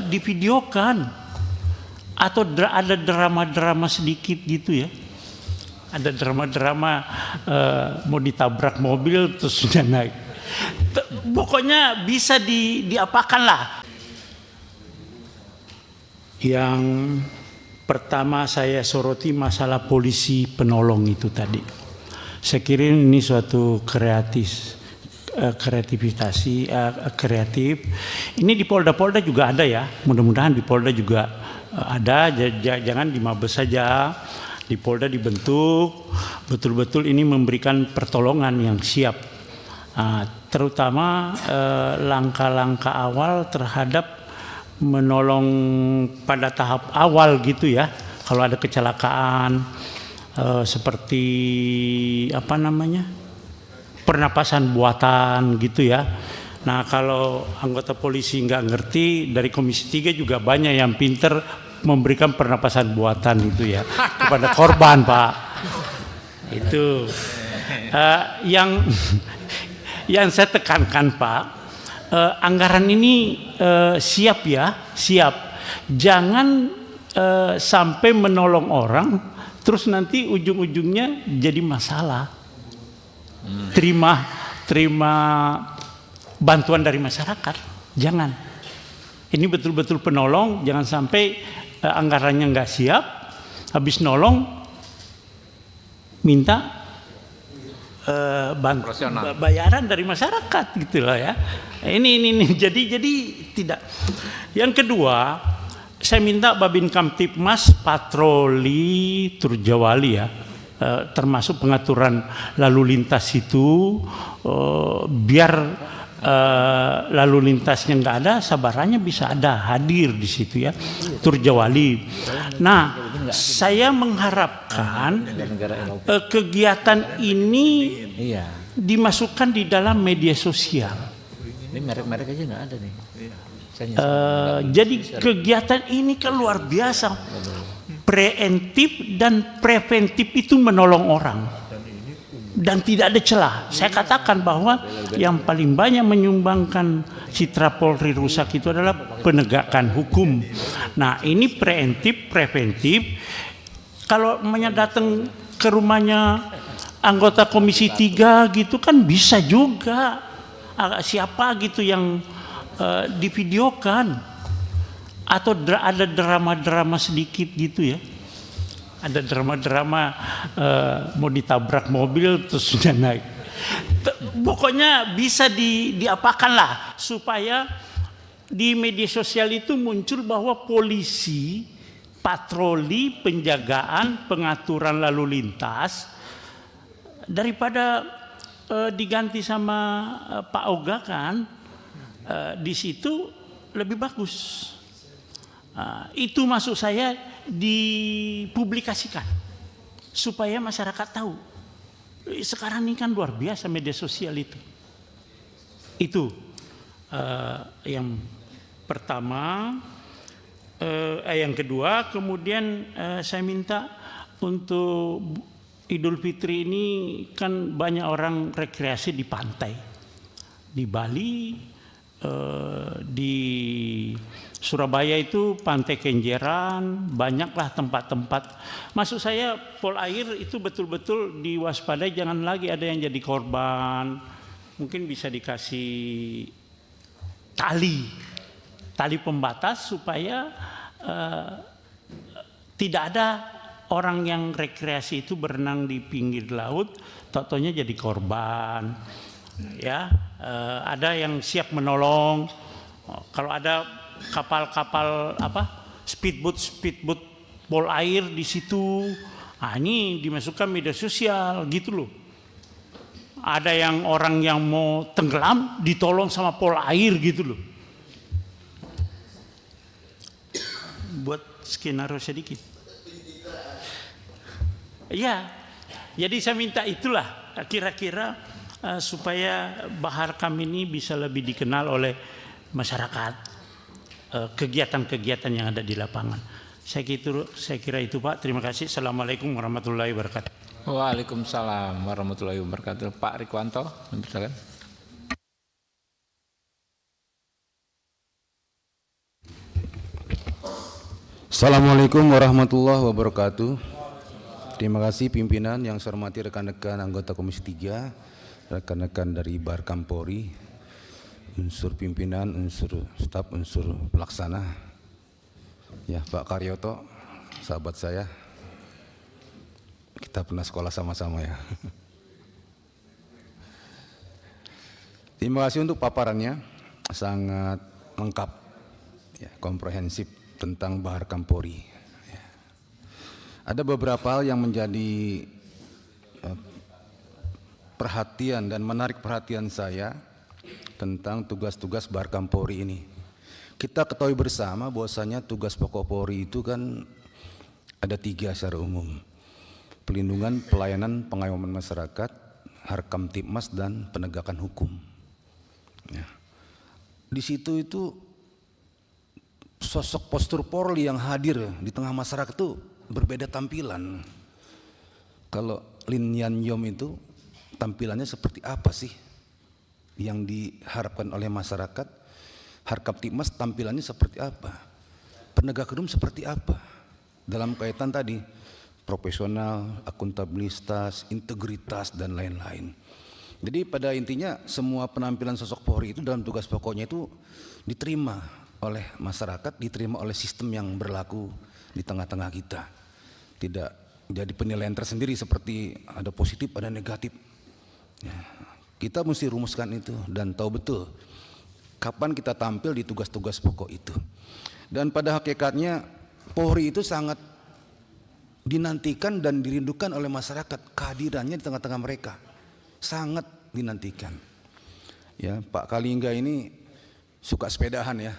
divideokan atau ada drama-drama sedikit gitu ya. Ada drama-drama mau ditabrak mobil terus sudah naik. Pokoknya bisa diapakan lah. Yang pertama saya soroti masalah polisi penolong itu tadi. Saya kira ini suatu kreatif. Ini di Polda juga ada ya. Mudah-mudahan di Polda juga ada. Jangan di Mabes saja. Di Polda dibentuk betul-betul ini memberikan pertolongan yang siap, terutama langkah-langkah awal terhadap menolong pada tahap awal gitu ya. Kalau ada kecelakaan seperti pernapasan buatan gitu ya. Nah kalau anggota polisi nggak ngerti, dari Komisi 3 juga banyak yang pinter memberikan pernapasan buatan itu ya kepada korban, Pak. Itu yang saya tekankan, Pak. Anggaran ini siap ya, siap. Jangan sampai menolong orang terus nanti ujung-ujungnya jadi masalah. Terima bantuan dari masyarakat, jangan. Ini betul-betul penolong, jangan sampai anggarannya nggak siap, habis nolong minta bayaran dari masyarakat gitu loh ya. Ini jadi tidak. Yang kedua, saya minta Babin Kamtipmas patroli Turjawali ya, termasuk pengaturan lalu lintas itu, biar lalu lintasnya nggak ada, sabarannya bisa ada, hadir di situ ya, Turjawali. Nah, saya mengharapkan kegiatan ini dimasukkan di dalam media sosial. Ini merek-merek aja nggak ada nih. Jadi kegiatan ini kan luar biasa, preemptif dan preventif itu menolong orang. Dan tidak ada celah. Saya katakan bahwa yang paling banyak menyumbangkan citra Polri rusak itu adalah penegakan hukum. Nah ini preemptif, preventif. Kalau datang ke rumahnya anggota Komisi 3 gitu kan bisa juga. Siapa gitu yang divideokan. Atau ada drama-drama sedikit gitu ya. Ada drama-drama mau ditabrak mobil terus sudah naik. Pokoknya bisa diapakan lah supaya di media sosial itu muncul bahwa polisi patroli, penjagaan, pengaturan lalu lintas daripada diganti sama Pak Oga kan, di situ lebih bagus. Itu maksud saya dipublikasikan supaya masyarakat tahu. Sekarang ini kan luar biasa media sosial itu. Itu yang pertama. Yang kedua, kemudian saya minta untuk Idul Fitri ini kan banyak orang rekreasi di pantai, di Bali, di Surabaya itu Pantai Kenjeran, banyaklah tempat-tempat. Maksud saya Polair itu betul-betul diwaspadai, jangan lagi ada yang jadi korban. Mungkin bisa dikasih tali pembatas supaya tidak ada orang yang rekreasi itu berenang di pinggir laut, tok-toknya jadi korban. Ya, ada yang siap menolong. Kalau ada kapal-kapal speedboat Polair di situ, ini dimasukkan media sosial gitu loh. Ada yang orang yang mau tenggelam ditolong sama Polair gitu loh. Buat skenario sedikit. Ya, jadi saya minta itulah kira-kira supaya Bahar Kam ini bisa lebih dikenal oleh masyarakat. Kegiatan-kegiatan yang ada di lapangan. Saya kira itu Pak. Terima kasih. Assalamualaikum warahmatullahi wabarakatuh. Waalaikumsalam warahmatullahi wabarakatuh. Pak Rikwanto, silakan. Assalamualaikum warahmatullahi wabarakatuh. Terima kasih pimpinan, yang saya hormati rekan-rekan anggota Komisi 3, rekan-rekan dari Barkam Polri, unsur pimpinan, unsur staf, unsur pelaksana. Ya, Pak Karyoto, sahabat saya. Kita pernah sekolah sama-sama ya. Terima kasih untuk paparannya, sangat lengkap, ya, komprehensif tentang Bahar Kampori. Ya. Ada beberapa hal yang menjadi perhatian dan menarik perhatian saya tentang tugas-tugas Bahar Kampori ini. Kita ketahui bersama bahwasanya tugas pokok Polri itu kan ada 3 secara umum: pelindungan, pelayanan, pengayoman masyarakat, Harkamtibmas, dan penegakan hukum. Ya. Di situ itu sosok postur Polri yang hadir di tengah masyarakat itu berbeda tampilan. Kalau Lin Yan Yom itu tampilannya seperti apa sih yang diharapkan oleh masyarakat? Harkamtibmas tampilannya seperti apa? Penegak hukum seperti apa? Dalam kaitan tadi profesional, akuntabilitas, integritas, dan lain-lain. Jadi pada intinya semua penampilan sosok Polri itu dalam tugas pokoknya itu diterima oleh masyarakat, diterima oleh sistem yang berlaku di tengah-tengah kita. Tidak jadi penilaian tersendiri seperti ada positif, ada negatif. Ya, kita mesti rumuskan itu dan tahu betul kapan kita tampil di tugas-tugas pokok itu. Dan pada hakikatnya Polri itu sangat dinantikan dan dirindukan oleh masyarakat, kehadirannya di tengah-tengah mereka sangat dinantikan. Ya, Pak Kalingga ini suka sepedahan ya.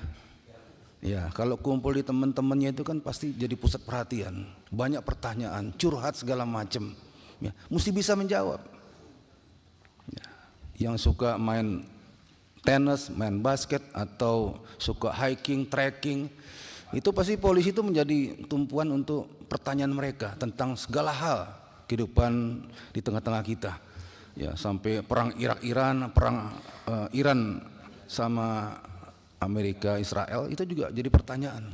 Ya, kalau kumpul di teman-temannya itu kan pasti jadi pusat perhatian, banyak pertanyaan, curhat segala macam. Ya, mesti bisa menjawab. Ya, yang suka main tenis, main basket, atau suka hiking, trekking, itu pasti polisi itu menjadi tumpuan untuk pertanyaan mereka tentang segala hal kehidupan di tengah-tengah kita. Ya, sampai perang Irak-Iran, perang Iran sama Amerika, Israel, itu juga jadi pertanyaan.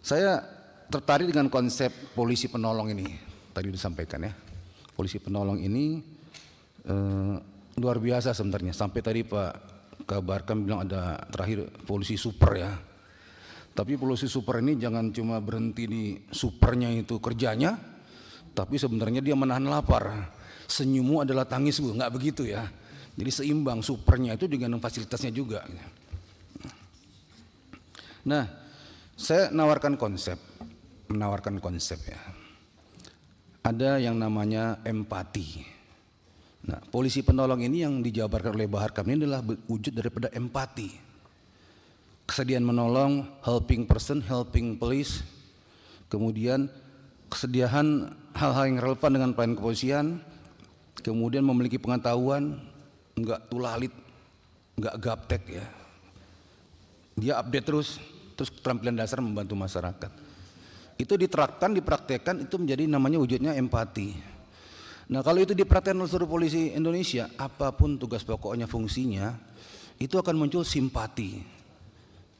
Saya tertarik dengan konsep polisi penolong ini, tadi disampaikan ya. Polisi penolong ini luar biasa sebenarnya. Sampai tadi Pak Kabarkam bilang ada terakhir polisi super ya. Tapi polisi super ini jangan cuma berhenti di supernya itu kerjanya, tapi sebenarnya dia menahan lapar. Senyummu adalah tangismu, nggak begitu ya. Jadi seimbang, supernya itu dengan fasilitasnya juga. Nah, saya menawarkan konsep ya. Ada yang namanya empati. Nah, polisi penolong ini yang dijabarkan oleh Bahar Kam ini adalah wujud daripada empati. Kesediaan menolong, helping person, helping police. Kemudian kesediaan hal-hal yang relevan dengan pelayanan kepolisian. Kemudian memiliki pengetahuan, enggak tulalit, enggak gaptek ya. Dia update terus keterampilan dasar membantu masyarakat. Itu diterapkan, dipraktekkan, itu menjadi namanya wujudnya empati. Nah, kalau itu dipraktekkan oleh seluruh polisi Indonesia, apapun tugas pokoknya, fungsinya, itu akan muncul simpati.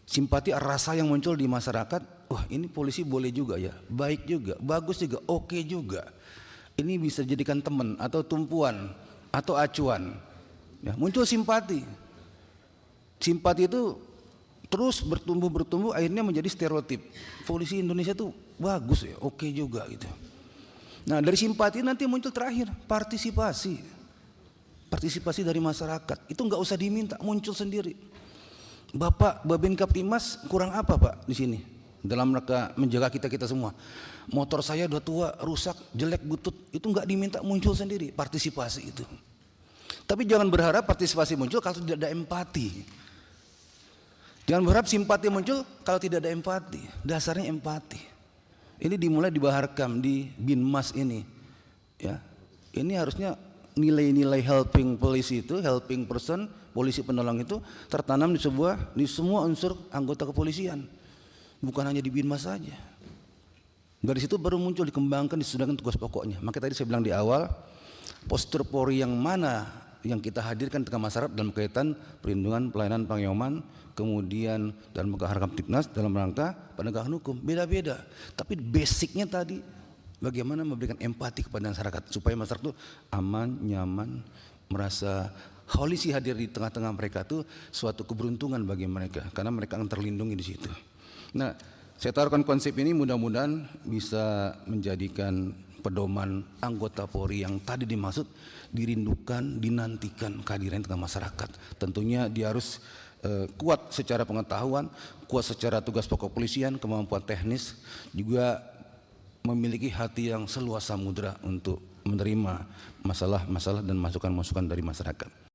Simpati rasa yang muncul di masyarakat, wah ini polisi boleh juga ya, baik juga, bagus juga, oke juga. Ini bisa dijadikan teman atau tumpuan atau acuan. Ya, muncul simpati. Simpati itu terus bertumbuh akhirnya menjadi stereotip. Polisi Indonesia itu bagus ya, oke juga gitu. Nah, dari simpati nanti muncul terakhir partisipasi. Partisipasi dari masyarakat. Itu enggak usah diminta, muncul sendiri. Bapak Babinkamtibmas kurang apa Pak di sini? Dalam rangka menjaga kita semua. Motor saya udah tua, rusak, jelek, butut, itu enggak diminta, muncul sendiri partisipasi itu. Tapi jangan berharap partisipasi muncul kalau tidak ada empati. Jangan berharap simpati muncul kalau tidak ada empati. Dasarnya empati. Ini dimulai di Bahar Kam, di Binmas ini. Ya, ini harusnya nilai-nilai helping police itu, helping person, polisi penolong itu tertanam di semua unsur anggota kepolisian. Bukan hanya di Binmas saja. Dari situ baru muncul, dikembangkan, disudahkan tugas pokoknya. Maka tadi saya bilang di awal, postur Polri yang mana yang kita hadirkan di tengah masyarakat dalam kaitan perlindungan pelayanan pengyoman, kemudian dalam rangka Harkamtibnas, dalam rangka penegakan hukum, beda-beda. Tapi basicnya tadi bagaimana memberikan empati kepada masyarakat supaya masyarakat itu aman, nyaman, merasa Polisi hadir di tengah-tengah mereka itu suatu keberuntungan bagi mereka karena mereka akan terlindungi di situ. Nah, saya taruhkan konsep ini mudah-mudahan bisa menjadikan pedoman anggota Polri yang tadi dimaksud dirindukan, dinantikan kehadiran di tengah masyarakat. Tentunya dia harus kuat secara pengetahuan, kuat secara tugas pokok polisian, kemampuan teknis, juga memiliki hati yang seluas samudra untuk menerima masalah-masalah dan masukan-masukan dari masyarakat.